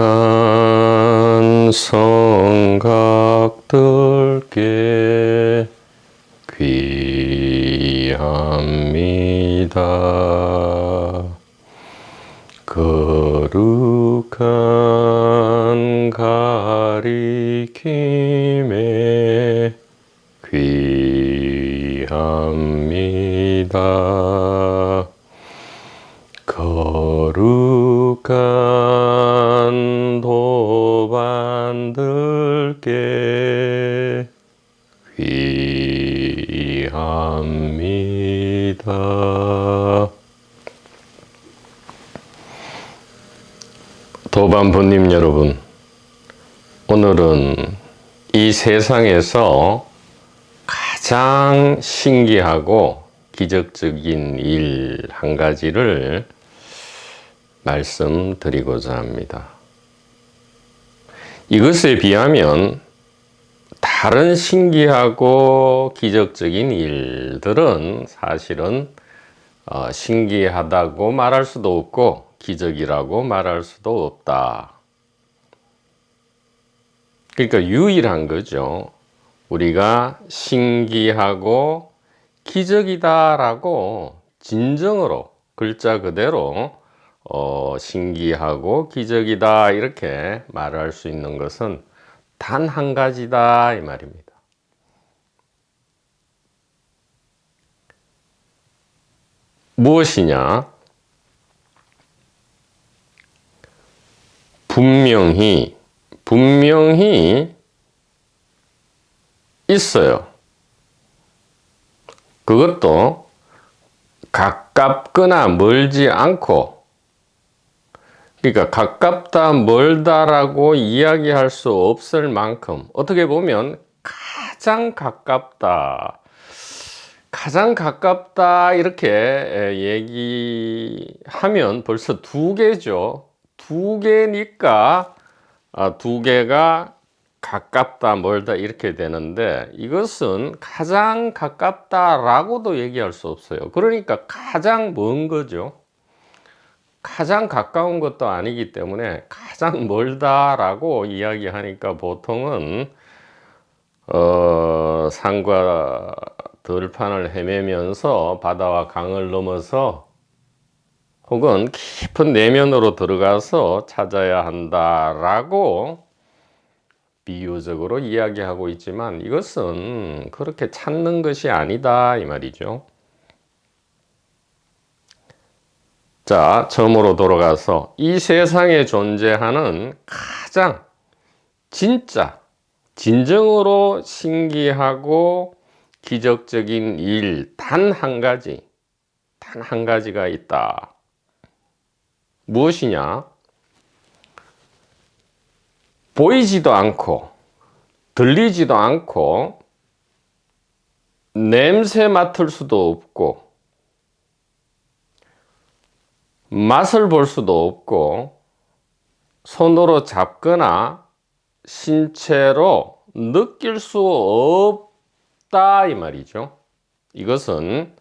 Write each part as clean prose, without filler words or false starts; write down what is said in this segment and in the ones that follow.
거룩한 성각들께 귀합니다. 거룩한 가리킴에 귀합니다. 거룩한 도반들께 귀합니다. 도반부님 여러분, 오늘은 이 세상에서 가장 신기하고 기적적인 일 한 가지를 말씀드리고자 합니다. 이것에 비하면 다른 신기하고 기적적인 일들은 사실은 신기하다고 말할 수도 없고 기적이라고 말할 수도 없다. 그러니까 유일한 거죠. 우리가 신기하고 기적이다라고 진정으로 글자 그대로 신기하고 기적이다 이렇게 말할 수 있는 것은 단 한 가지다 이 말입니다. 무엇이냐? 분명히 있어요. 그것도 가깝거나 멀지 않고, 그러니까 가깝다 멀다라고 이야기할 수 없을 만큼 어떻게 보면 가장 가깝다 이렇게 얘기하면 벌써 두 개죠. 두 개니까 두 개가 가깝다 멀다 이렇게 되는데, 이것은 가장 가깝다라고도 얘기할 수 없어요. 그러니까 가장 먼 거죠. 가장 가까운 것도 아니기 때문에 가장 멀다라고 이야기하니까 보통은 산과 들판을 헤매면서 바다와 강을 넘어서 혹은 깊은 내면으로 들어가서 찾아야 한다라고 비유적으로 이야기하고 있지만, 이것은 그렇게 찾는 것이 아니다 이 말이죠. 자, 처음으로 돌아가서 이 세상에 존재하는 가장 진짜 진정으로 신기하고 기적적인 일 단 한 가지가 있다. 무엇이냐? 보이지도 않고 들리지도 않고 냄새 맡을 수도 없고 맛을 볼 수도 없고 손으로 잡거나 신체로 느낄 수 없다 이 말이죠. 이것은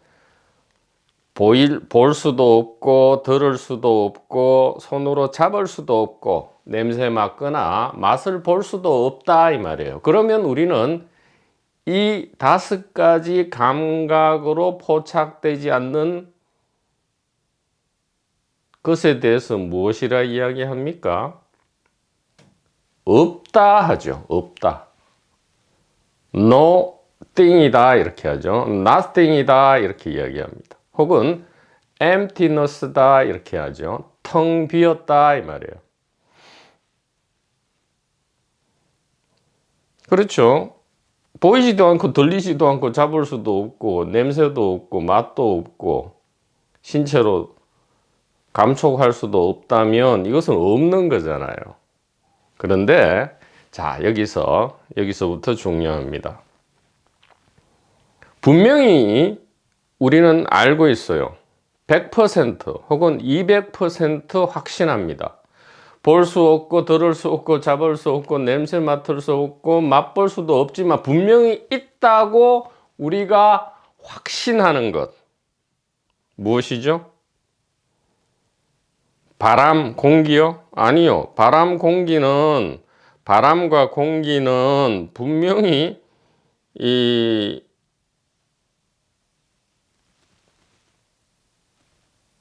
볼 수도 없고 들을 수도 없고 손으로 잡을 수도 없고 냄새 맡거나 맛을 볼 수도 없다 이 말이에요. 그러면 우리는 이 5가지 감각으로 포착되지 않는 것에 대해서 무엇이라 이야기합니까? 없다 하죠. 없다. nothing이다 이렇게 하죠. nothing이다 이렇게 이야기합니다. 혹은 emptiness다 이렇게 하죠. 텅 비었다 이 말이에요. 그렇죠. 보이지도 않고 들리지도 않고 잡을 수도 없고 냄새도 없고 맛도 없고 신체로 감촉할 수도 없다면 이것은 없는 거잖아요. 그런데 자, 여기서부터 중요합니다. 분명히 우리는 알고 있어요. 100% 혹은 200% 확신합니다. 볼 수 없고 들을 수 없고 잡을 수 없고 냄새 맡을 수 없고 맛볼 수도 없지만 분명히 있다고 우리가 확신하는 것, 무엇이죠? 바람, 공기요? 아니요. 바람과 공기는 분명히 이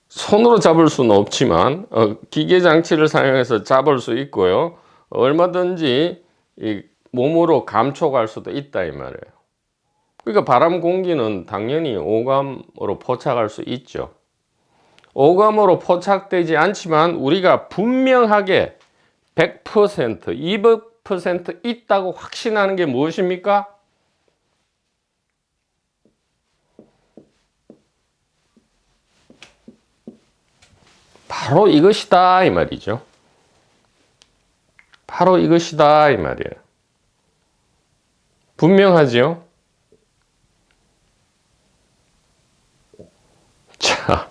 손으로 잡을 수는 없지만 기계 장치를 사용해서 잡을 수 있고요. 얼마든지 이 몸으로 감촉할 수도 있다 이 말이에요. 그러니까 바람, 공기는 당연히 오감으로 포착할 수 있죠. 오감으로 포착되지 않지만 우리가 분명하게 100%, 200% 있다고 확신하는 게 무엇입니까? 바로 이것이다 이 말이죠. 바로 이것이다 이 말이에요. 분명하지요? 자,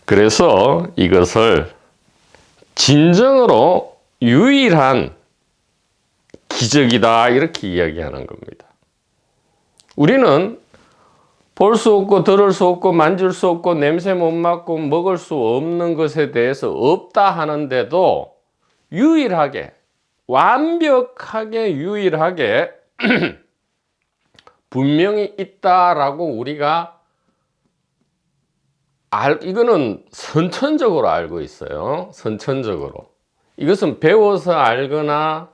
그래서 이것을 진정으로 유일한 기적이다 이렇게 이야기하는 겁니다. 우리는 볼 수 없고 들을 수 없고 만질 수 없고 냄새 못 맡고 먹을 수 없는 것에 대해서 없다 하는데도 유일하게 완벽하게 유일하게 분명히 있다라고 우리가 이거는 선천적으로 알고 있어요. 선천적으로. 이것은 배워서 알거나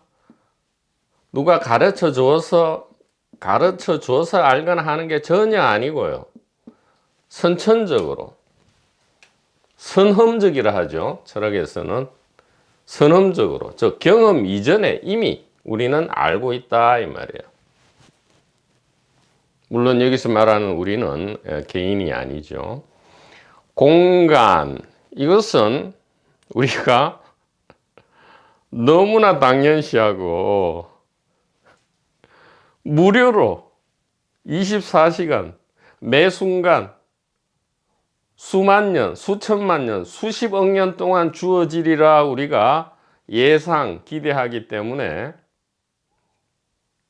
누가 가르쳐 줘서 알거나 하는 게 전혀 아니고요. 선천적으로. 선험적이라 하죠. 철학에서는. 선험적으로. 즉, 경험 이전에 이미 우리는 알고 있다 이 말이에요. 물론 여기서 말하는 우리는 개인이 아니죠. 공간. 이것은 우리가 너무나 당연시하고 무료로 24시간 매 순간 수만 년, 수천만 년, 수십억 년 동안 주어지리라 우리가 기대하기 때문에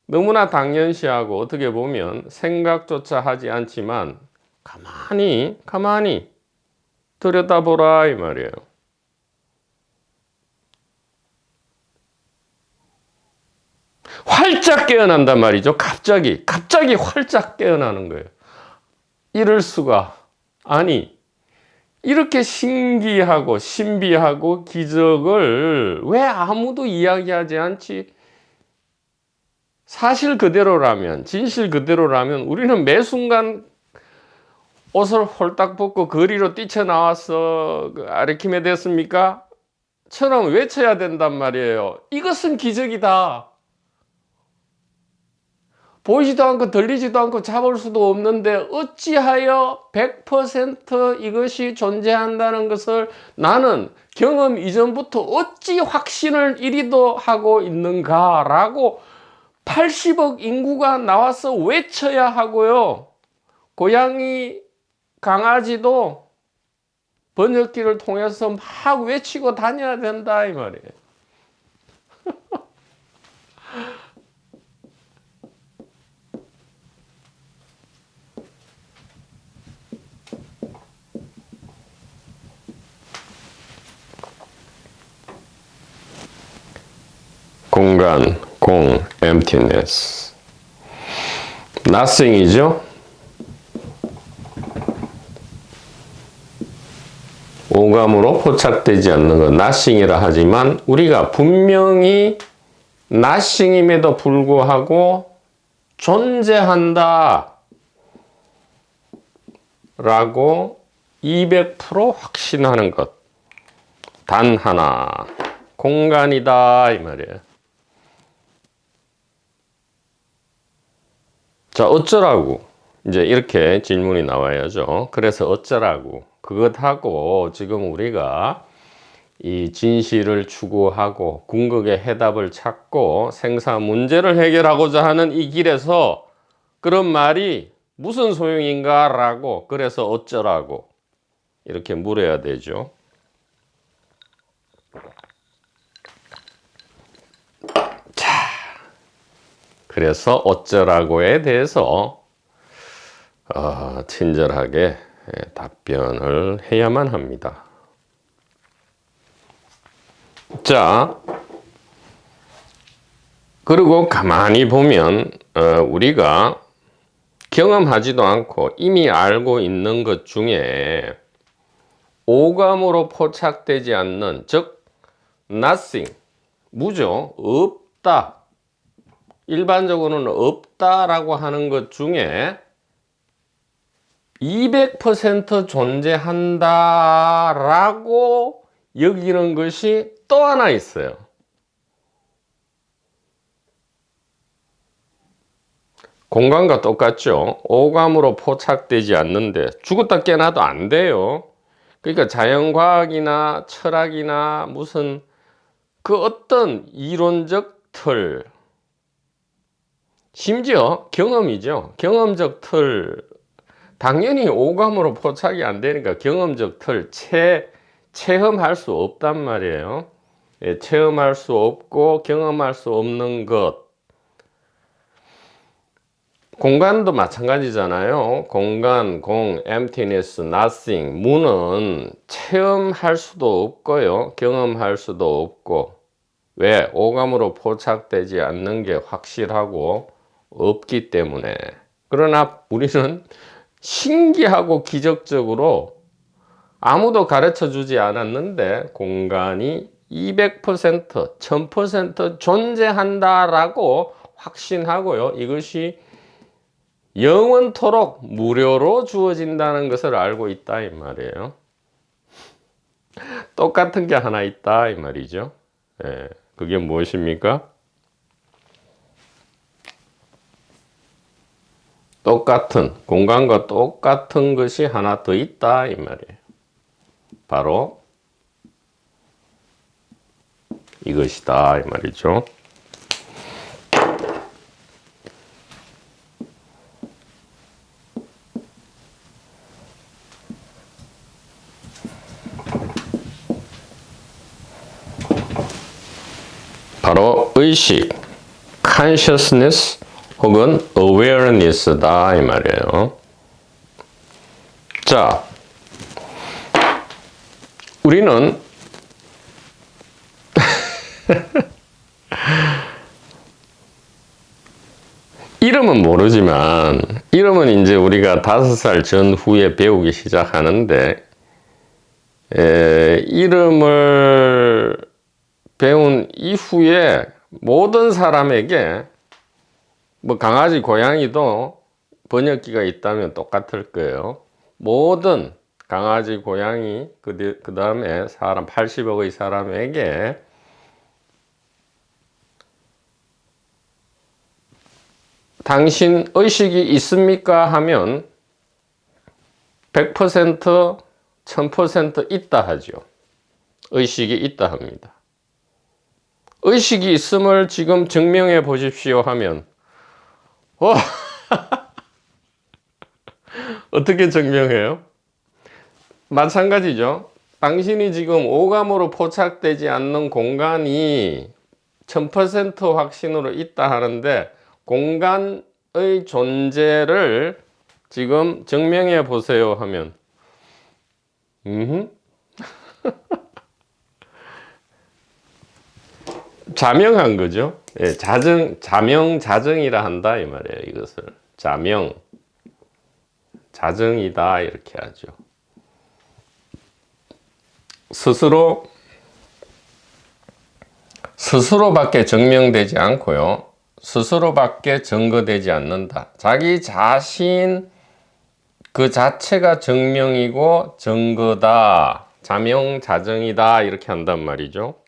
너무나 당연시하고 어떻게 보면 생각조차 하지 않지만 가만히 들여다보라 이 말이에요. 활짝 깨어난단 말이죠. 갑자기 활짝 깨어나는 거예요. 이럴 수가. 아니, 이렇게 신기하고 신비하고 기적을 왜 아무도 이야기하지 않지? 사실 그대로라면, 진실 그대로라면 우리는 매 순간 옷을 홀딱 벗고 거리로 뛰쳐나와서 아르키메데스입니까? 처럼 외쳐야 된단 말이에요. 이것은 기적이다. 보이지도 않고 들리지도 않고 잡을 수도 없는데 어찌하여 100% 이것이 존재한다는 것을 나는 경험 이전부터 어찌 확신을 이리도 하고 있는가라고 80억 인구가 나와서 외쳐야 하고요. 고양이, 강아지도 번역기를 통해서 막 외치고 다녀야 된다 이 말이에요. 공간, emptiness. nothing이죠. 오감으로 포착되지 않는 건 nothing이라 하지만 우리가 분명히 nothing임에도 불구하고 존재한다 라고 200% 확신하는 것. 단 하나, 공간이다 이 말이에요. 자, 어쩌라고? 이제 이렇게 질문이 나와야죠. 그래서 어쩌라고? 그것하고 지금 우리가 이 진실을 추구하고 궁극의 해답을 찾고 생사 문제를 해결하고자 하는 이 길에서 그런 말이 무슨 소용인가 라고, 그래서 어쩌라고 이렇게 물어야 되죠. 그래서 어쩌라고에 대해서 친절하게 답변을 해야만 합니다. 자, 그리고 가만히 보면 우리가 경험하지도 않고 이미 알고 있는 것 중에 오감으로 포착되지 않는, 즉 nothing, 무죠, 없다, 일반적으로는 없다라고 하는 것 중에 200% 존재한다라고 여기는 것이 또 하나 있어요. 공간과 똑같죠. 오감으로 포착되지 않는데 죽었다 깨나도 안 돼요. 그러니까 자연과학이나 철학이나 무슨 그 어떤 이론적 틀, 심지어 경험이죠. 경험적 틀, 당연히 오감으로 포착이 안 되니까 경험적 틀, 체험할 수 없단 말이에요. 예, 체험할 수 없고 경험할 수 없는 것. 공간도 마찬가지잖아요. 공간, emptiness, nothing, 무는 체험할 수도 없고요. 경험할 수도 없고. 왜? 오감으로 포착되지 않는 게 확실하고 없기 때문에. 그러나 우리는 신기하고 기적적으로 아무도 가르쳐 주지 않았는데 공간이 200%, 1000% 존재한다라고 확신하고요. 이것이 영원토록 무료로 주어진다는 것을 알고 있다 이 말이에요. 똑같은 게 하나 있다 이 말이죠. 예, 그게 무엇입니까? 똑같은, 공간과 똑같은 것이 하나 더 있다 이 말이에요. 바로 이것이다 이 말이죠. 바로 의식, consciousness 혹은 awareness다 이 말이에요. 자, 우리는 이름은 모르지만, 이름은 이제 우리가 5살 전후에 배우기 시작하는데, 이름을 배운 이후에 모든 사람에게, 뭐 강아지, 고양이도 번역기가 있다면 똑같을 거예요. 모든 강아지, 고양이, 그 다음에 사람, 80억의 사람에게 당신 의식이 있습니까? 하면 100%, 1000% 있다 하죠. 의식이 있다 합니다. 의식이 있음을 지금 증명해 보십시오 하면 어떻게 증명해요? 마찬가지죠. 당신이 지금 오감으로 포착되지 않는 공간이 1000% 확신으로 있다 하는데 공간의 존재를 지금 증명해 보세요 하면 자명한 거죠. 예, 자명이라 한다 이 말이에요. 이것을 자정이다 이렇게 하죠. 스스로밖에 증명되지 않고요. 스스로밖에 증거되지 않는다. 자기 자신 그 자체가 증명이고 증거다. 자명자정이다 이렇게 한단 말이죠.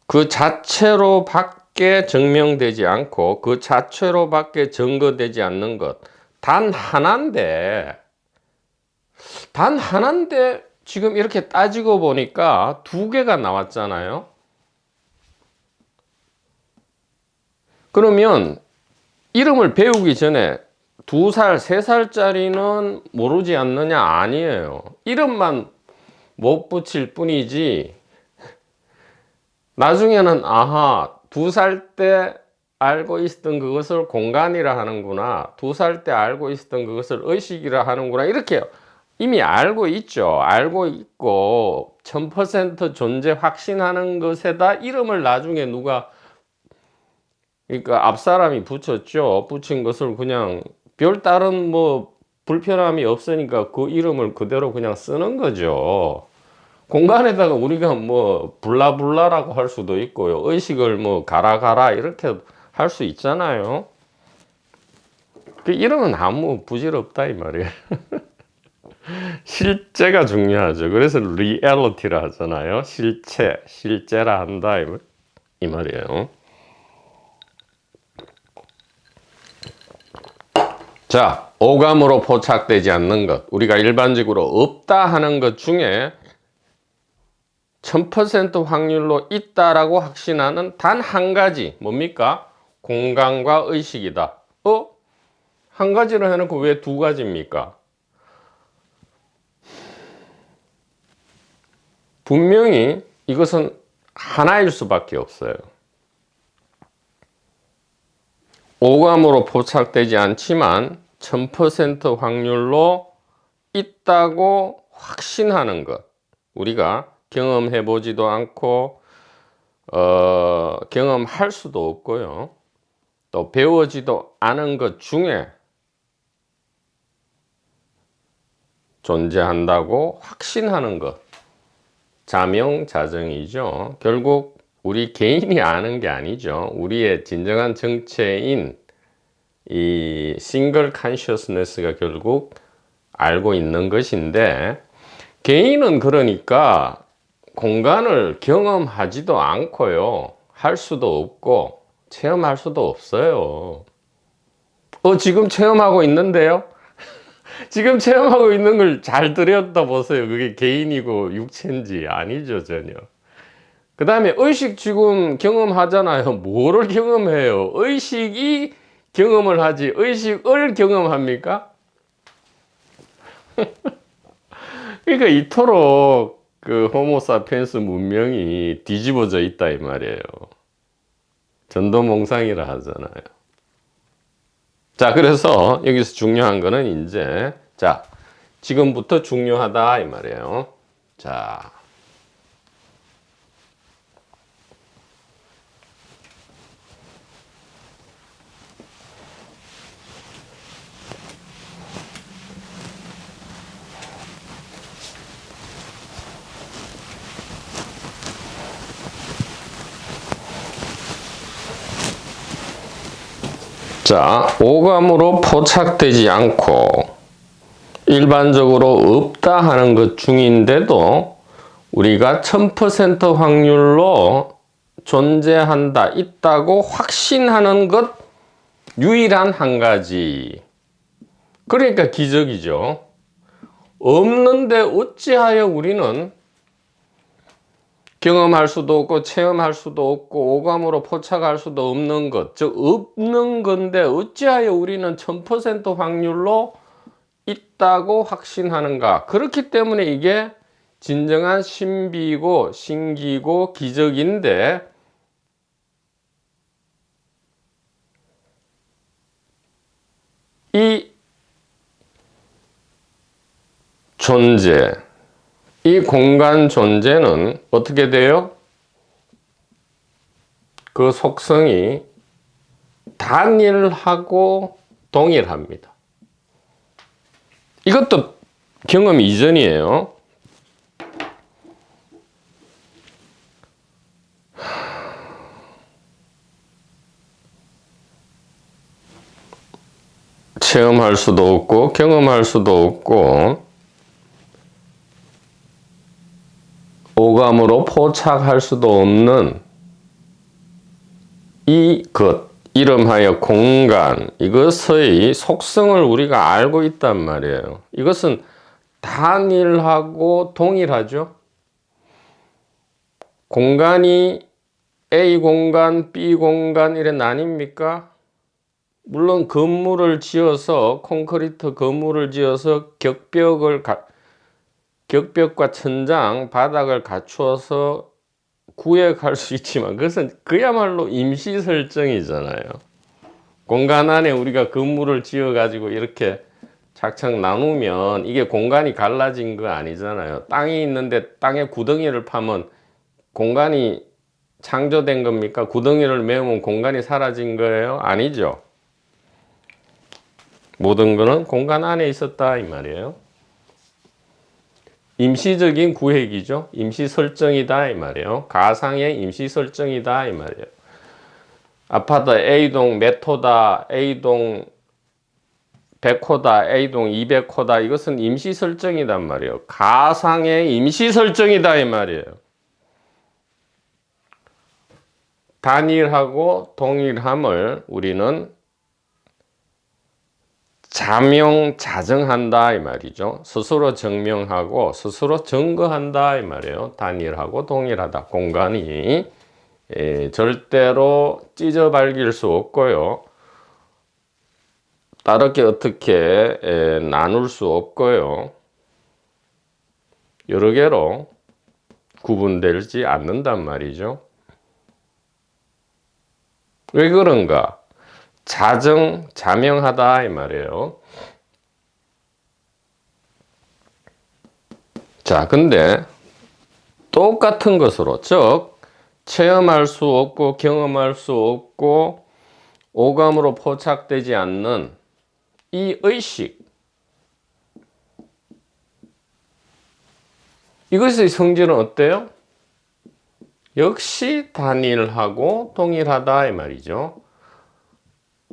그 자체로 밖에 증명되지 않고 그 자체로 밖에 증거되지 않는 것 단 하나인데 지금 이렇게 따지고 보니까 2개가 나왔잖아요. 그러면 이름을 배우기 전에 2살, 3살짜리는 모르지 않느냐? 아니에요. 이름만 못 붙일 뿐이지 나중에는 2살 때 알고 있었던 그것을 공간이라 하는구나. 2살 때 알고 있었던 그것을 의식이라 하는구나. 이렇게 이미 알고 있죠. 알고 있고 1000% 존재 확신하는 것에다 이름을 나중에 누가 그러니까 앞사람이 붙였죠. 붙인 것을 그냥 별다른 뭐 불편함이 없으니까 그 이름을 그대로 그냥 쓰는 거죠. 공간에다가 우리가 뭐 블라블라라고 할 수도 있고요. 의식을 뭐 가라 이렇게 할 수 있잖아요. 그 이름은 아무 부질없다 이 말이에요. 실제가 중요하죠. 그래서 리얼리티라 하잖아요. 실제라 한다 이 말이에요. 자, 오감으로 포착되지 않는 것, 우리가 일반적으로 없다 하는 것 중에 1000% 확률로 있다라고 확신하는 단 한 가지, 뭡니까? 공간과 의식이다. 한 가지를 해놓고 왜 두 가지입니까? 분명히 이것은 하나일 수밖에 없어요. 오감으로 포착되지 않지만 1000% 확률로 있다고 확신하는 것. 우리가 경험해 보지도 않고 경험할 수도 없고요. 또 배워지도 않은 것 중에 존재한다고 확신하는 것. 자명자정이죠. 결국 우리 개인이 아는 게 아니죠. 우리의 진정한 정체인 이 싱글 컨셔스너스가 결국 알고 있는 것인데, 개인은 그러니까 공간을 경험하지도 않고요. 할 수도 없고 체험할 수도 없어요. 지금 체험하고 있는데요? 지금 체험하고 있는 걸 잘 들여다 보세요. 그게 개인이고 육체인지 아니죠, 전혀. 그 다음에 의식 지금 경험하잖아요. 뭐를 경험해요? 의식이 경험을 하지 의식을 경험합니까? 그러니까 이토록 그 호모사피엔스 문명이 뒤집어져 있다 이 말이에요. 전도몽상이라 하잖아요. 자, 그래서 여기서 중요한 거는 이제 지금부터 중요하다 이 말이에요. 자, 오감으로 포착되지 않고 일반적으로 없다 하는 것 중인데도 우리가 1000% 확률로 존재한다, 있다고 확신하는 것 유일한 한 가지. 그러니까 기적이죠. 없는데 어찌하여 우리는 경험할 수도 없고 체험할 수도 없고 오감으로 포착할 수도 없는 것, 즉 없는 건데 어찌하여 우리는 1000% 확률로 있다고 확신하는가? 그렇기 때문에 이게 진정한 신비고 신기고 기적인데, 이 존재, 이 공간 존재는 어떻게 돼요? 그 속성이 단일하고 동일합니다. 이것도 경험 이전이에요. 체험할 수도 없고 경험할 수도 없고 오감으로 포착할 수도 없는 이것, 이름하여 공간, 이것의 속성을 우리가 알고 있단 말이에요. 이것은 단일하고 동일하죠. 공간이 A 공간, B 공간 이래 나뉩니까? 물론 건물을 지어서 콘크리트 건물을 지어서 격벽과 천장, 바닥을 갖추어서 구획할 수 있지만 그것은 그야말로 임시 설정이잖아요. 공간 안에 우리가 건물을 지어 가지고 이렇게 착착 나누면 이게 공간이 갈라진 거 아니잖아요. 땅이 있는데 땅에 구덩이를 파면 공간이 창조된 겁니까? 구덩이를 메우면 공간이 사라진 거예요? 아니죠. 모든 것은 공간 안에 있었다 이 말이에요. 임시적인 구획이죠. 임시 설정이다 이 말이에요. 가상의 임시 설정이다 이 말이에요. 아파트 A동 몇 호다, A동 100호다, A동 200호다. 이것은 임시 설정이단 말이에요. 가상의 임시 설정이다 이 말이에요. 단일하고 동일함을 우리는 자명자정한다 이 말이죠. 스스로 증명하고 스스로 증거한다 이 말이에요. 단일하고 동일하다. 공간이 절대로 찢어 발길 수 없고요. 다르게 어떻게 나눌 수 없고요. 여러 개로 구분되지 않는단 말이죠. 왜 그런가? 자명하다 이 말이에요. 자, 근데 똑같은 것으로, 즉 체험할 수 없고 경험할 수 없고 오감으로 포착되지 않는 이 의식, 이것의 성질은 어때요? 역시 단일하고 동일하다 이 말이죠.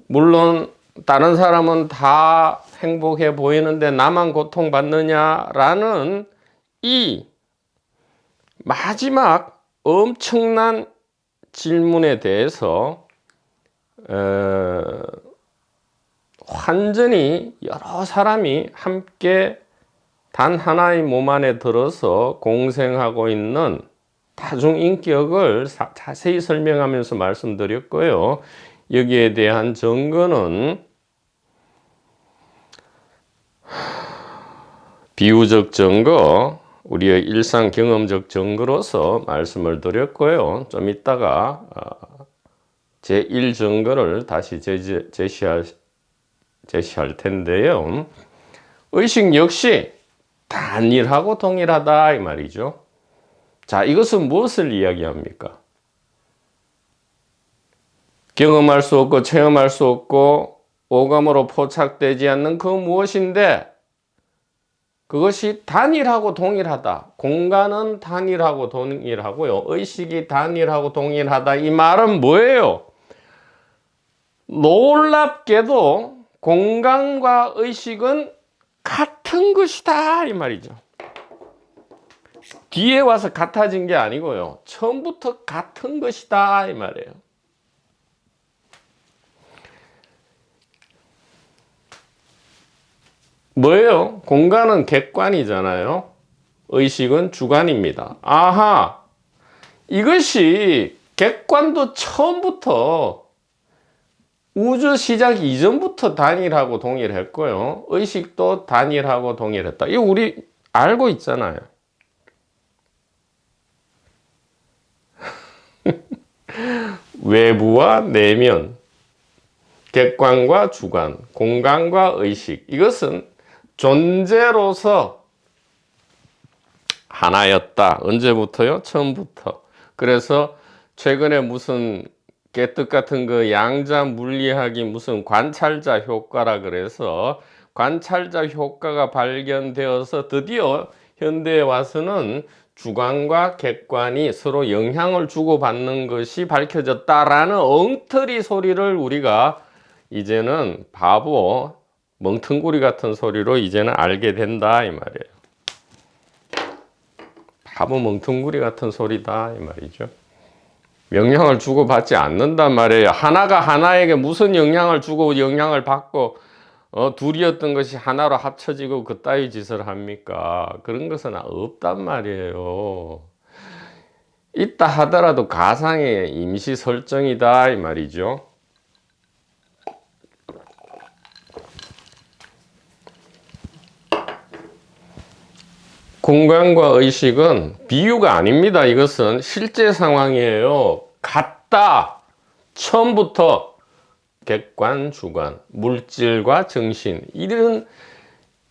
물론 다른 사람은 다 행복해 보이는데 나만 고통받느냐라는 이 마지막 엄청난 질문에 대해서 완전히 여러 사람이 함께 단 하나의 몸 안에 들어서 공생하고 있는 다중인격을 자세히 설명하면서 말씀드렸고요. 여기에 대한 증거는 비유적 증거, 우리의 일상 경험적 증거로서 말씀을 드렸고요. 좀 이따가 제1 증거를 다시 제시할 텐데요. 의식 역시 단일하고 동일하다 이 말이죠. 자, 이것은 무엇을 이야기합니까? 경험할 수 없고 체험할 수 없고 오감으로 포착되지 않는 그 무엇인데 그것이 단일하고 동일하다. 공간은 단일하고 동일하고요. 의식이 단일하고 동일하다. 이 말은 뭐예요? 놀랍게도 공간과 의식은 같은 것이다 이 말이죠. 뒤에 와서 같아진 게 아니고요. 처음부터 같은 것이다 이 말이에요. 뭐예요? 공간은 객관이잖아요. 의식은 주관입니다. 아하, 이것이 객관도 처음부터 우주 시작 이전부터 단일하고 동일했고요. 의식도 단일하고 동일했다. 이거 우리 알고 있잖아요. 외부와 내면, 객관과 주관, 공간과 의식, 이것은 존재로서 하나였다. 언제부터요? 처음부터. 그래서 최근에 무슨 깨뜻 같은 그 양자 물리학이 무슨 관찰자 효과라 그래서 관찰자 효과가 발견되어서 드디어 현대에 와서는 주관과 객관이 서로 영향을 주고받는 것이 밝혀졌다라는 엉터리 소리를 우리가 이제는 바보, 멍텅구리 같은 소리로 이제는 알게 된다 이 말이에요. 바보 멍텅구리 같은 소리다 이 말이죠. 영향을 주고받지 않는단 말이에요. 하나가 하나에게 무슨 영향을 주고 영향을 받고 둘이었던 것이 하나로 합쳐지고 그따위 짓을 합니까? 그런 것은 없단 말이에요. 있다 하더라도 가상의 임시 설정이다 이 말이죠. 공간과 의식은 비유가 아닙니다. 이것은 실제 상황이에요. 같다. 처음부터 객관, 주관, 물질과 정신, 이런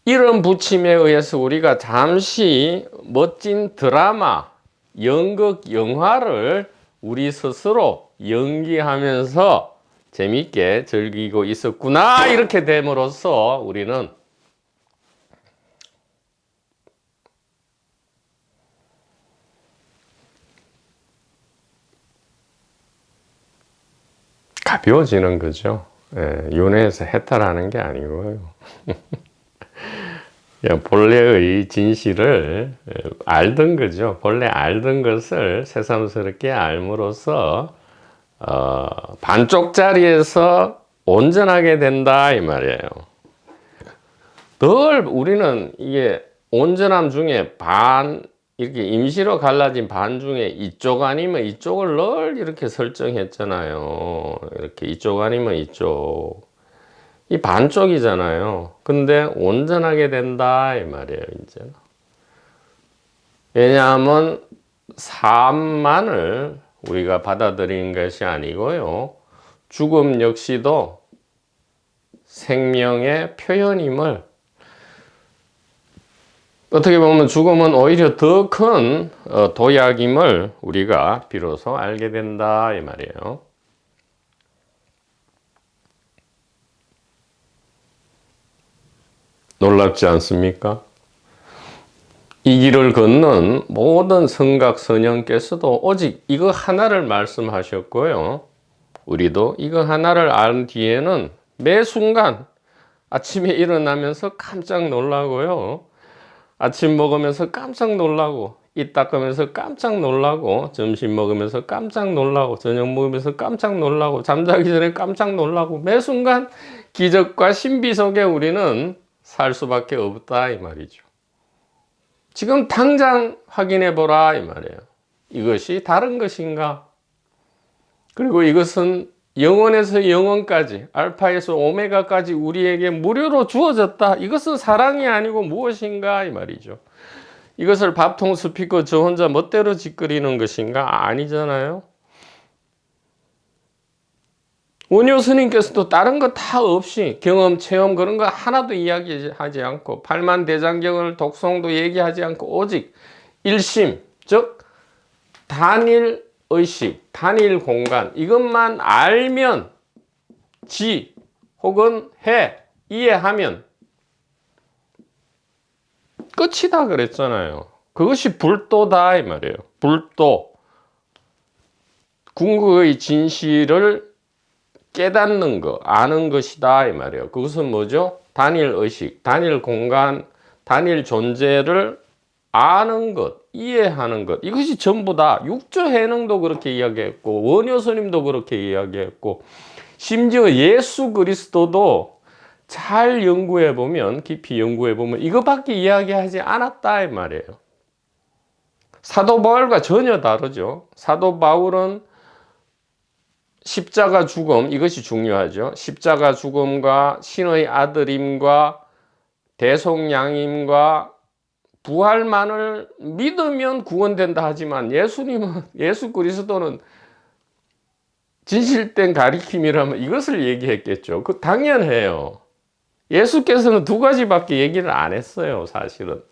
이런 부침에 의해서 우리가 잠시 멋진 드라마, 연극, 영화를 우리 스스로 연기하면서 재밌게 즐기고 있었구나, 이렇게 됨으로써 우리는 가벼워지는 거죠. 윤회에서 해탈하는 게 아니고요. 그냥 본래의 진실을 알던 거죠. 본래 알던 것을 새삼스럽게 알므로써 반쪽짜리에서 온전하게 된다, 이 말이에요. 늘 우리는 이게 온전함 중에 이렇게 임시로 갈라진 반 중에 이쪽 아니면 이쪽을 늘 이렇게 설정했잖아요. 이렇게 이쪽 아니면 이쪽. 이 반쪽이잖아요. 근데 온전하게 된다, 이 말이에요, 이제는. 왜냐하면 삶만을 우리가 받아들이는 것이 아니고요. 죽음 역시도 생명의 표현임을, 어떻게 보면 죽음은 오히려 더 큰 도약임을 우리가 비로소 알게 된다, 이 말이에요. 놀랍지 않습니까? 이 길을 걷는 모든 성각선영께서도 오직 이거 하나를 말씀하셨고요. 우리도 이거 하나를 안 뒤에는 매 순간 아침에 일어나면서 깜짝 놀라고요. 아침 먹으면서 깜짝 놀라고, 입 닦으면서 깜짝 놀라고, 점심 먹으면서 깜짝 놀라고, 저녁 먹으면서 깜짝 놀라고, 잠자기 전에 깜짝 놀라고, 매 순간 기적과 신비 속에 우리는 살 수밖에 없다, 이 말이죠. 지금 당장 확인해 보라, 이 말이에요. 이것이 다른 것인가? 그리고 이것은 영원에서 영원까지, 알파에서 오메가까지 우리에게 무료로 주어졌다. 이것은 사랑이 아니고 무엇인가, 이 말이죠. 이것을 밥통 스피커 저 혼자 멋대로 짓거리는 것인가? 아니잖아요. 원효 스님께서도 다른 거 다 없이 경험, 체험 그런 거 하나도 이야기하지 않고, 팔만대장경을 독송도 얘기하지 않고 오직 일심, 즉 단일 의식, 단일 공간, 이것만 알면, 지 혹은 해, 이해하면 끝이다 그랬잖아요. 그것이 불도다, 이 말이에요. 불도. 궁극의 진실을 깨닫는 것, 아는 것이다, 이 말이에요. 그것은 뭐죠? 단일 의식, 단일 공간, 단일 존재를 아는 것, 이해하는 것, 이것이 전부다. 육조해능도 그렇게 이야기했고, 원효 스님도 그렇게 이야기했고, 심지어 예수 그리스도도 잘 연구해보면, 깊이 연구해보면 이것밖에 이야기하지 않았다, 이 말이에요. 사도 바울과 전혀 다르죠. 사도 바울은 십자가 죽음, 이것이 중요하죠. 십자가 죽음과 신의 아들임과 대속양임과 부활만을 믿으면 구원된다 하지만, 예수 그리스도는 진실된 가리킴이라면 이것을 얘기했겠죠. 그 당연해요. 예수께서는 두 가지밖에 얘기를 안 했어요, 사실은.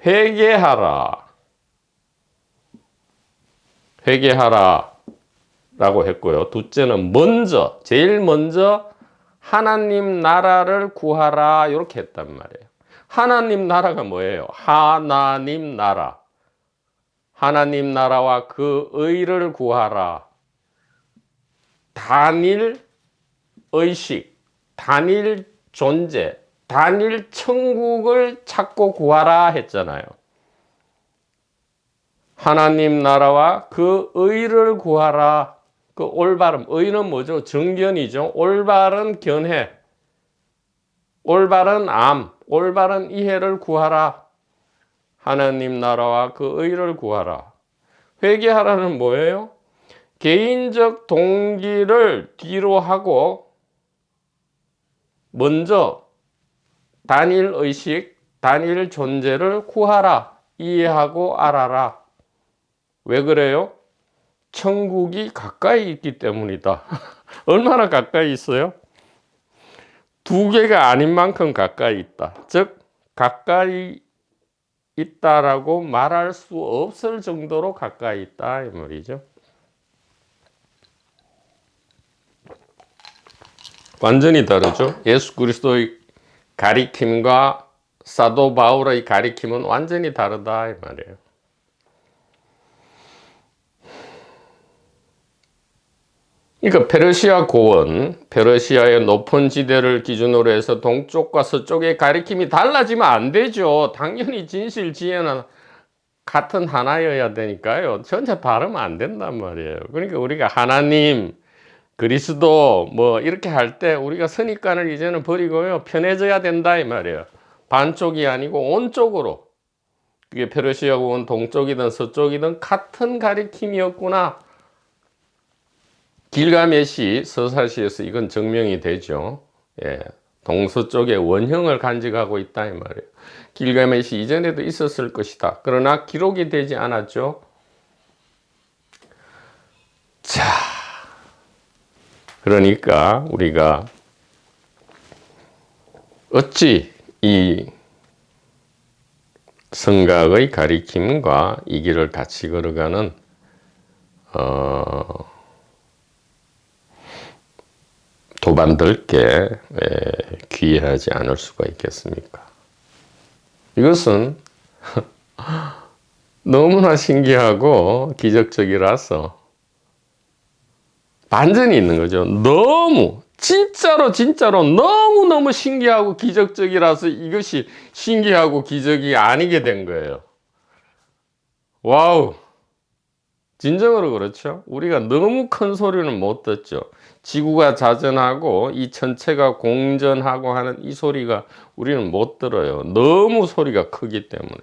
회개하라. 회개하라. 라고 했고요. 둘째는 제일 먼저 하나님 나라를 구하라. 이렇게 했단 말이에요. 하나님 나라가 뭐예요? 하나님 나라. 하나님 나라와 그 의를 구하라. 단일 의식, 단일 존재, 단일 천국을 찾고 구하라 했잖아요. 하나님 나라와 그 의를 구하라. 그 올바름, 의는 뭐죠? 정견이죠. 올바른 견해, 올바른 암, 올바른 이해를 구하라. 하나님 나라와 그 의를 구하라. 회개하라는 뭐예요? 개인적 동기를 뒤로 하고 먼저 단일 의식, 단일 존재를 구하라. 이해하고 알아라. 왜 그래요? 천국이 가까이 있기 때문이다. 얼마나 가까이 있어요? 두 개가 아닌 만큼 가까이 있다. 즉 가까이 있다라고 말할 수 없을 정도로 가까이 있다 이 말이죠. 완전히 다르죠. 예수 그리스도의 가리킴과 사도 바울의 가리킴은 완전히 다르다 이 말이에요. 그러니까 페르시아 고원, 페르시아의 높은 지대를 기준으로 해서 동쪽과 서쪽의 가리킴이 달라지면 안 되죠. 당연히 진실, 지혜는 같은 하나여야 되니까요. 전혀 다르면 안 된단 말이에요. 그러니까 우리가 하나님, 그리스도 뭐 이렇게 할 때 우리가 선입관을 이제는 버리고요. 편해져야 된다 이 말이에요. 반쪽이 아니고 온쪽으로. 그게 페르시아 고원 동쪽이든 서쪽이든 같은 가리킴이었구나. 길가메시 서사시에서 이건 증명이 되죠. 예, 동서쪽의 원형을 간직하고 있다 이 말이에요. 길가메시 이전에도 있었을 것이다. 그러나 기록이 되지 않았죠. 자, 그러니까 우리가 어찌 이 성각의 가리킴과 이 길을 같이 걸어가는 도반들께 귀해하지 않을 수가 있겠습니까? 이것은 너무나 신기하고 기적적이라서 반전이 있는 거죠. 너무 진짜로 너무너무 신기하고 기적적이라서 이것이 신기하고 기적이 아니게 된 거예요. 와우, 진정으로 그렇죠. 우리가 너무 큰 소리는 못 듣죠. 지구가 자전하고 이 천체가 공전하고 하는 이 소리가 우리는 못 들어요. 너무 소리가 크기 때문에.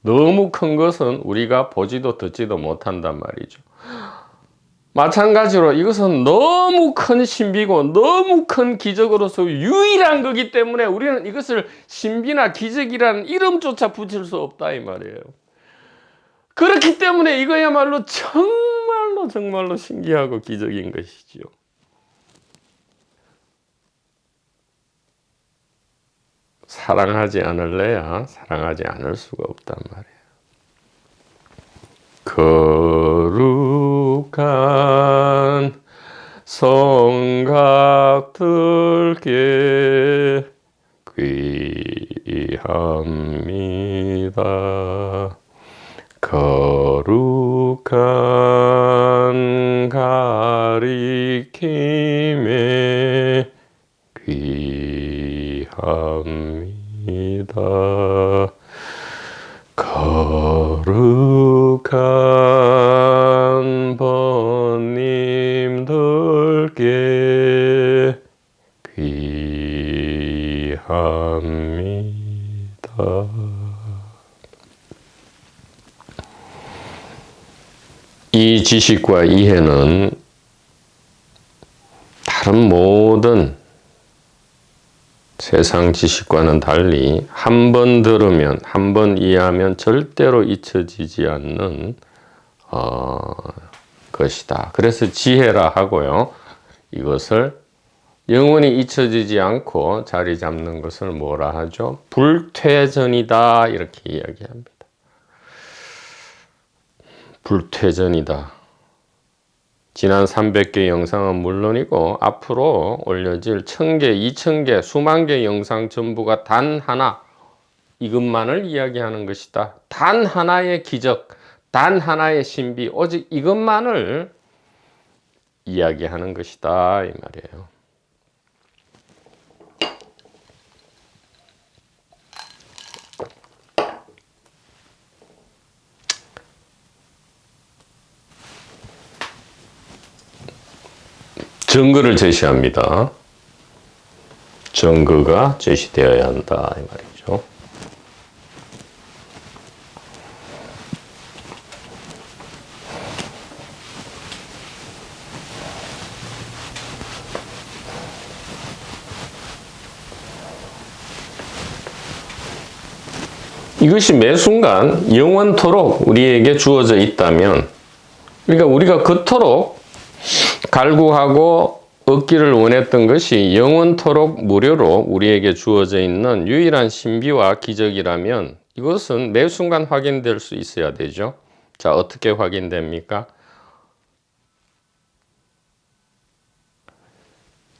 너무 큰 것은 우리가 보지도 듣지도 못한단 말이죠. 마찬가지로 이것은 너무 큰 신비고 너무 큰 기적으로서 유일한 거기 때문에 우리는 이것을 신비나 기적이라는 이름조차 붙일 수 없다 이 말이에요. 그렇기 때문에 이거야말로 정말로 신기하고 기적인 것이지요. 사랑하지 않을래야 사랑하지 않을 수가 없단 말이에요. 거룩한 성각들께 귀합니다. 거룩한 가리킴에 귀합니다. 거룩한 번님들께 귀합니다. 이 지식과 이해는 다른 모든 세상 지식과는 달리 한 번 들으면, 한 번 이해하면 절대로 잊혀지지 않는 것이다. 그래서 지혜라 하고요. 이것을 영원히 잊혀지지 않고 자리 잡는 것을 뭐라 하죠? 불퇴전이다. 이렇게 이야기합니다. 불퇴전이다. 지난 300개 영상은 물론이고 앞으로 올려질 1000개, 2000개, 수만 개 영상 전부가 단 하나, 이것만을 이야기하는 것이다. 단 하나의 기적, 단 하나의 신비, 오직 이것만을 이야기하는 것이다 이 말이에요. 증거를 제시합니다. 증거가 제시되어야 한다 이 말이죠. 이것이 매 순간 영원토록 우리에게 주어져 있다면, 그러니까 우리가 그토록 갈구하고 얻기를 원했던 것이 영원토록 무료로 우리에게 주어져 있는 유일한 신비와 기적이라면 이것은 매 순간 확인될 수 있어야 되죠. 자, 어떻게 확인됩니까?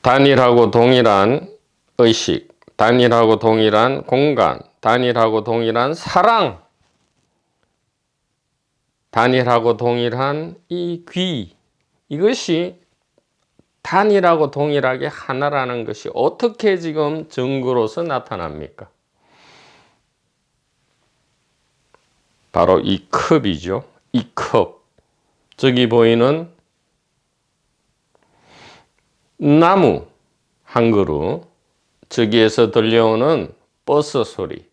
단일하고 동일한 의식, 단일하고 동일한 공간, 단일하고 동일한 사랑, 단일하고 동일한 이 귀, 이것이 단일하고 동일하게 하나라는 것이 어떻게 지금 증거로서 나타납니까? 바로 이 컵이죠. 이 컵. 저기 보이는 나무 한 그루, 저기에서 들려오는 버스 소리,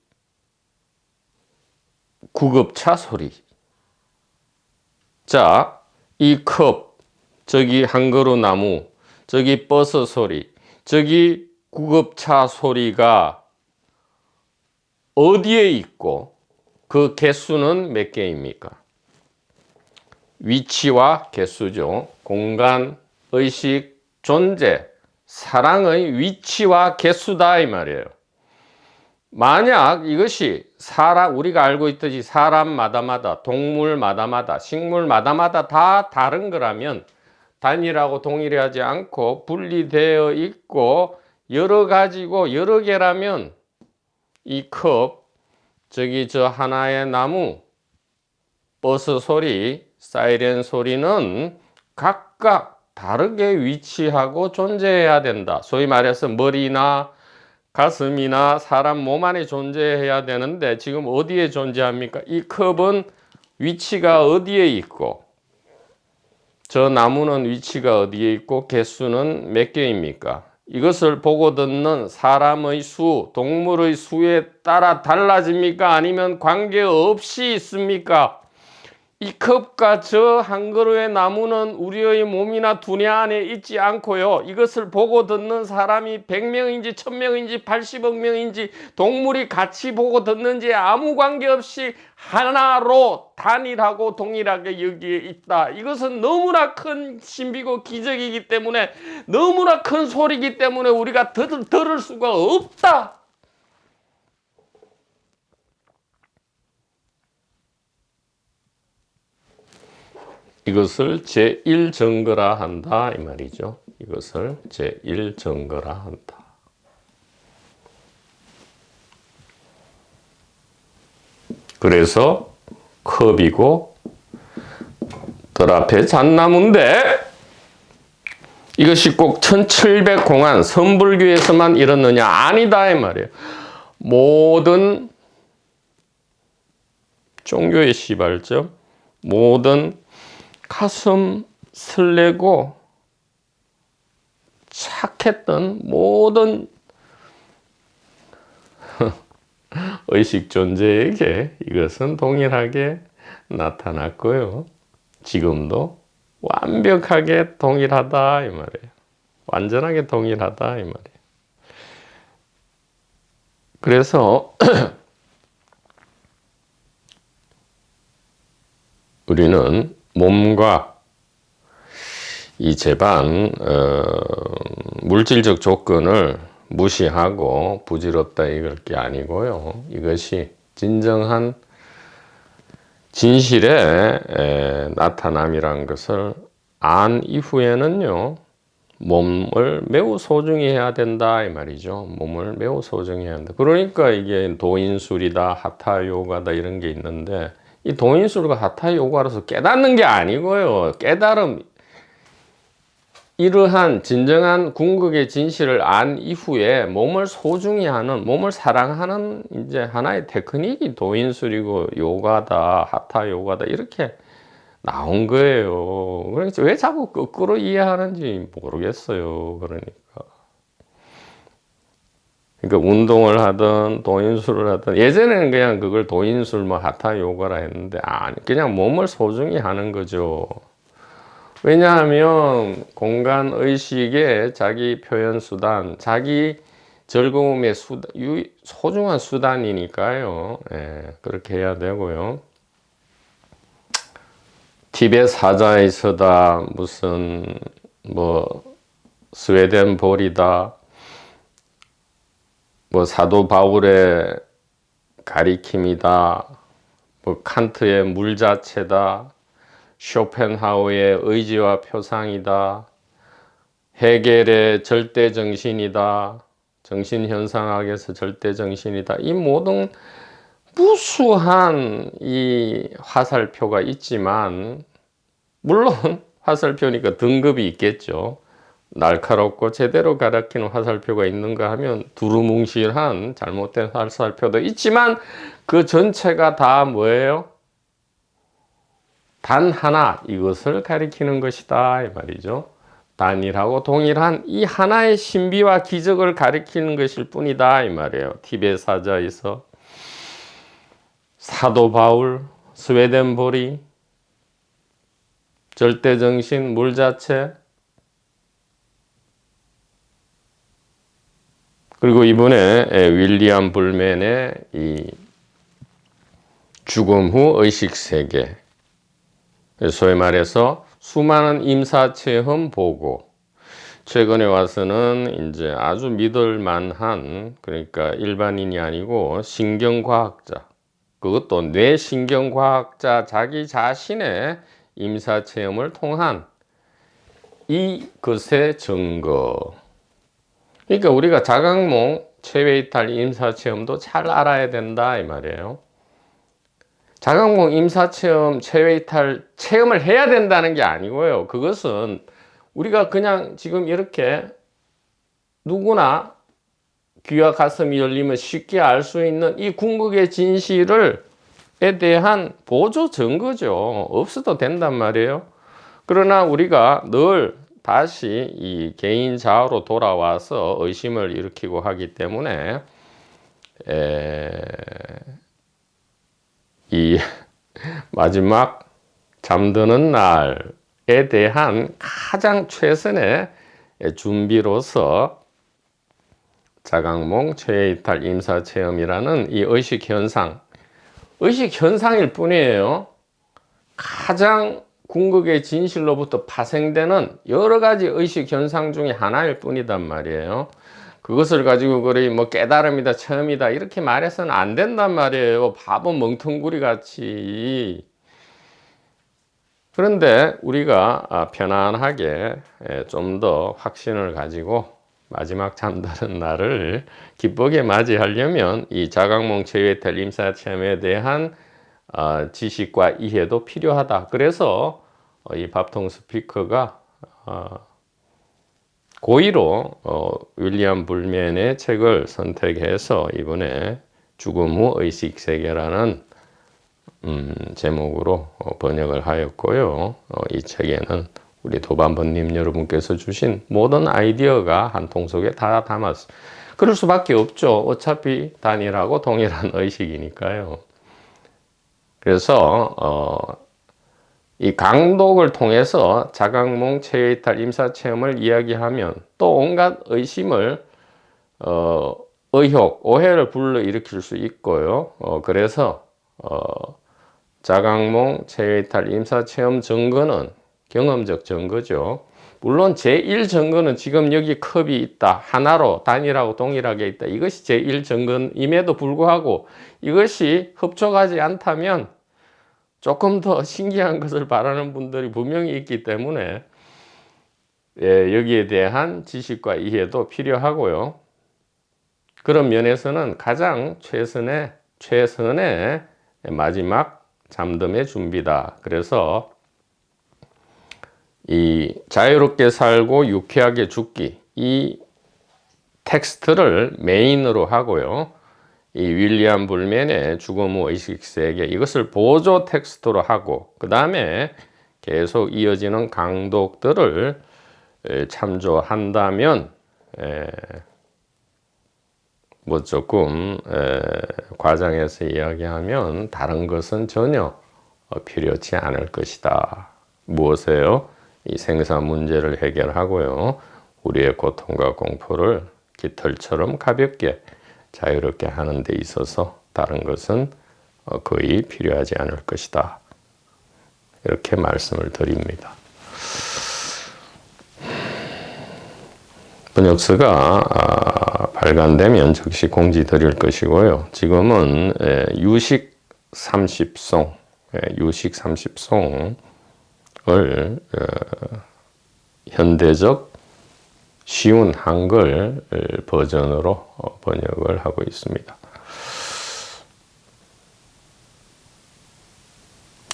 구급차 소리. 자, 이 컵, 저기 한 그루 나무, 저기 버스 소리, 저기 구급차 소리가 어디에 있고 그 개수는 몇 개입니까? 위치와 개수죠. 공간, 의식, 존재, 사랑의 위치와 개수다 이 말이에요. 만약 이것이 우리가 알고 있듯이 사람마다마다, 동물마다마다, 식물마다마다 다 다른 거라면 단일하고 동일하지 않고 분리되어 있고 여러 가지고 여러 개라면 이 컵, 저기 저 하나의 나무, 버스 소리, 사이렌 소리는 각각 다르게 위치하고 존재해야 된다. 소위 말해서 머리나 가슴이나 사람 몸 안에 존재해야 되는데 지금 어디에 존재합니까? 이 컵은 위치가 어디에 있고 저 나무는 위치가 어디에 있고 개수는 몇 개입니까? 이것을 보고 듣는 사람의 수, 동물의 수에 따라 달라집니까? 아니면 관계없이 있습니까? 이 컵과 저 한 그루의 나무는 우리의 몸이나 두뇌 안에 있지 않고요. 이것을 보고 듣는 사람이 100명인지 1000명인지 80억 명인지 동물이 같이 보고 듣는지 아무 관계없이 하나로 단일하고 동일하게 여기에 있다. 이것은 너무나 큰 신비고 기적이기 때문에 너무나 큰 소리이기 때문에 우리가 들을 수가 없다. 이것을 제1증거라 한다 이 말이죠. 이것을 제1증거라 한다. 그래서 컵이고 들 앞에 잣나무인데 이것이 꼭 1700공안 선불교에서만 이렇느냐? 아니다 이 말이에요. 모든 종교의 시발점, 모든 가슴 설레고 착했던 모든 의식 존재에게 이것은 동일하게 나타났고요. 지금도 완벽하게 동일하다 이 말이에요. 완전하게 동일하다 이 말이에요. 그래서 우리는 몸과 이 제반 물질적 조건을 무시하고 부질없다 이걸 게 아니고요. 이것이 진정한 진실의 나타남이란 것을 안 이후에는요. 몸을 매우 소중히 해야 된다 이 말이죠. 몸을 매우 소중히 해야 한다. 그러니까 이게 도인술이다, 하타 요가다 이런 게 있는데 이 도인술과 하타 요가로서 깨닫는 게 아니고요. 깨달음, 이러한 진정한 궁극의 진실을 안 이후에 몸을 소중히 하는, 몸을 사랑하는 이제 하나의 테크닉이 도인술이고 요가다, 하타 요가다 이렇게 나온 거예요. 그러니까 왜 자꾸 거꾸로 이해하는지 모르겠어요. 그러니까 운동을 하든 도인술을 하든 예전에는 그냥 그걸 도인술 뭐 하타 요가라 했는데 아니 그냥 몸을 소중히 하는 거죠. 왜냐하면 공간 의식의 자기 표현 수단, 자기 즐거움의 수단, 소중한 수단이니까요. 예, 그렇게 해야 되고요. 티벳 사자에서다 무슨 뭐 스웨덴 볼이다, 뭐 사도 바울의 가리킴이다, 뭐 칸트의 물 자체다, 쇼펜하우의 의지와 표상이다, 헤겔의 절대정신이다, 정신현상학에서 절대정신이다. 이 모든 무수한 이 화살표가 있지만, 물론 화살표니까 등급이 있겠죠. 날카롭고 제대로 가리키는 화살표가 있는가 하면 두루뭉실한 잘못된 화살표도 있지만, 그 전체가 다 뭐예요? 단 하나, 이것을 가리키는 것이다 이 말이죠. 단일하고 동일한 이 하나의 신비와 기적을 가리키는 것일 뿐이다 이 말이에요. 티베 사자에서 사도 바울, 스웨덴 보리, 절대정신, 물 자체, 그리고 이번에 윌리엄 불맨의 이 죽음 후 의식세계, 소위 말해서 수많은 임사체험 보고, 최근에 와서는 이제 아주 믿을 만한, 그러니까 일반인이 아니고 신경과학자, 그것도 뇌신경과학자 자기 자신의 임사체험을 통한 이것의 증거. 그러니까 우리가 자각몽 체외이탈 임사체험도 잘 알아야 된다 이 말이에요. 자각몽 임사체험 체외이탈 체험을 해야 된다는 게 아니고요. 그것은 우리가 그냥 지금 이렇게 누구나 귀와 가슴이 열리면 쉽게 알 수 있는 이 궁극의 진실에 대한 보조 증거죠. 없어도 된단 말이에요. 그러나 우리가 늘 다시 이 개인 자아로 돌아와서 의심을 일으키고 하기 때문에 이 마지막 잠드는 날에 대한 가장 최선의 준비로서 자각몽 체외이탈 임사체험이라는 이 의식현상일 뿐이에요. 가장 궁극의 진실로부터 파생되는 여러 가지 의식현상 중에 하나일 뿐이단 말이에요. 그것을 가지고 그리 뭐 깨달음이다, 체험이다 이렇게 말해서는 안 된단 말이에요. 바보 멍텅구리 같이. 그런데 우리가 편안하게 좀 더 확신을 가지고 마지막 잠드는 날을 기쁘게 맞이하려면 이 자각몽 체외이탈 임사체험에 대한 지식과 이해도 필요하다. 그래서 이 밥통 스피커가 고의로 윌리엄 불맨의 책을 선택해서 이번에 죽음 후 의식세계라는 제목으로 번역을 하였고요. 이 책에는 우리 도반번님 여러분께서 주신 모든 아이디어가 한 통 속에 다 담았어요. 그럴 수밖에 없죠. 어차피 단일하고 동일한 의식이니까요. 그래서 이 강독을 통해서 자각몽 체외이탈 임사체험을 이야기하면 또 온갖 의심을 의혹, 오해를 불러일으킬 수 있고요. 그래서 자각몽 체외이탈 임사체험 증거는 경험적 증거죠. 물론 제1 증거는 지금 여기 컵이 있다, 하나로 단일하고 동일하게 있다, 이것이 제1 증거임에도 불구하고 이것이 흡족하지 않다면 조금 더 신기한 것을 바라는 분들이 분명히 있기 때문에 여기에 대한 지식과 이해도 필요하고요. 그런 면에서는 가장 최선의 마지막 잠듦의 준비다. 그래서 이 자유롭게 살고 유쾌하게 죽기, 이 텍스트를 메인으로 하고요. 이 윌리엄 불맨의 죽음 후 의식세계, 이것을 보조 텍스트로 하고 그 다음에 계속 이어지는 강독들을 참조한다면 뭐 조금 과장해서 이야기하면 다른 것은 전혀 필요치 않을 것이다. 무엇이에요? 이 생사 문제를 해결하고요. 우리의 고통과 공포를 깃털처럼 가볍게 자유롭게 하는 데 있어서 다른 것은 거의 필요하지 않을 것이다. 이렇게 말씀을 드립니다. 번역서가 발간되면 즉시 공지 드릴 것이고요. 지금은 유식 30송, 유식 30송을 현대적 쉬운 한글 버전으로 번역을 하고 있습니다.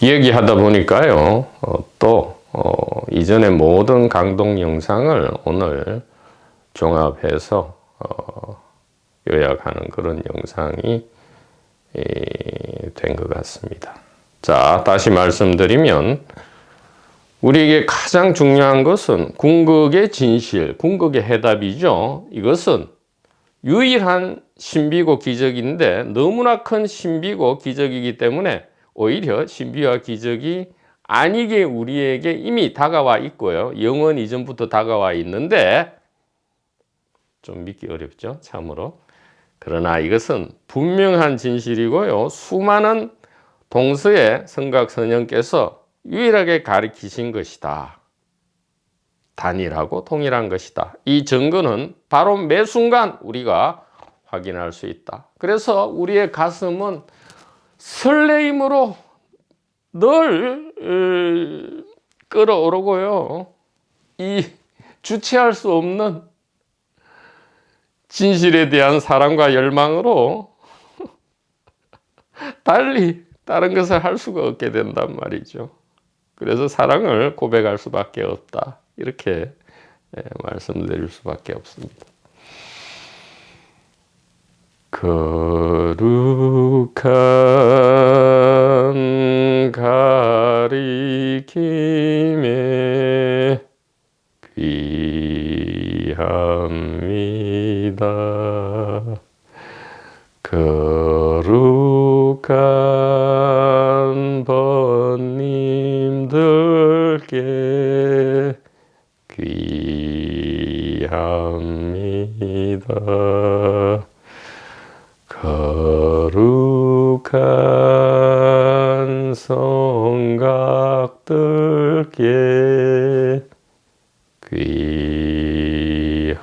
얘기하다 보니까요, 또 이전의 모든 강독 영상을 오늘 종합해서 요약하는 그런 영상이 된 것 같습니다. 자, 다시 말씀드리면 우리에게 가장 중요한 것은 궁극의 진실, 궁극의 해답이죠. 이것은 유일한 신비고 기적인데 너무나 큰 신비고 기적이기 때문에 오히려 신비와 기적이 아니게 우리에게 이미 다가와 있고요. 영원히 이전부터 다가와 있는데 좀 믿기 어렵죠, 참으로. 그러나 이것은 분명한 진실이고요. 수많은 동서의 성각선녀께서 유일하게 가르치신 것이다. 단일하고 통일한 것이다. 이 증거는 바로 매 순간 우리가 확인할 수 있다. 그래서 우리의 가슴은 설레임으로 늘 끓어오르고요. 이 주체할 수 없는 진실에 대한 사랑과 열망으로 달리 다른 것을 할 수가 없게 된단 말이죠. 그래서 사랑을 고백할 수밖에 없다. 이렇게 말씀드릴 수밖에 없습니다. 거룩한 가리킴에 귀합니다. 거룩한 번님들께 귀합니다. 거룩한 성각들께 귀합니다.